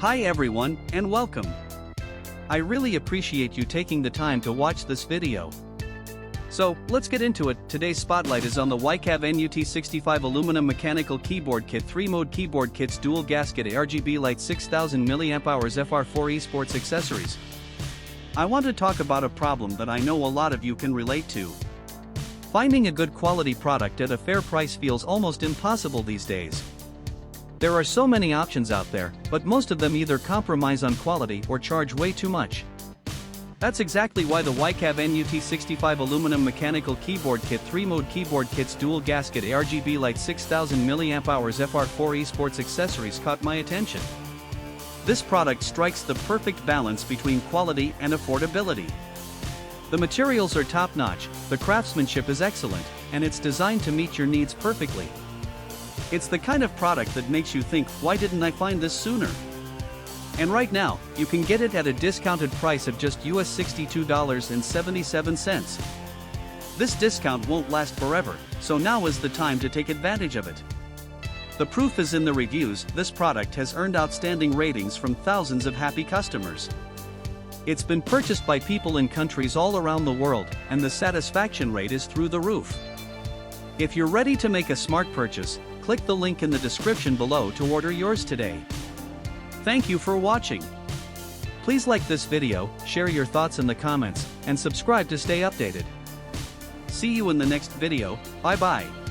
Hi everyone, and welcome. I really appreciate you taking the time to watch this video. So, let's get into it. Today's spotlight is on the Weikav NUT65 aluminum mechanical keyboard kit, 3-mode keyboard kits, dual gasket, ARGB light, 6000 mAh, FR4 esports accessories. I want to talk about a problem that I know a lot of you can relate to. Finding a good quality product at a fair price feels almost impossible these days. There are so many options out there, but most of them either compromise on quality or charge way too much. That's exactly why the Weikav NUT65 aluminum mechanical keyboard kit, 3-mode keyboard kits, dual gasket, ARGB light, 6000 mAh, FR4 esports accessories caught my attention. This product strikes the perfect balance between quality and affordability. The materials are top-notch, the craftsmanship is excellent, and it's designed to meet your needs perfectly. It's the kind of product that makes you think, why didn't I find this sooner? And right now, you can get it at a discounted price of just $62.77. This discount won't last forever, so now is the time to take advantage of it. The proof is in the reviews. This product has earned outstanding ratings from thousands of happy customers. It's been purchased by people in countries all around the world, and the satisfaction rate is through the roof. If you're ready to make a smart purchase, click the link in the description below to order yours today. Thank you for watching. Please like this video, share your thoughts in the comments, and subscribe to stay updated. See you in the next video. Bye bye.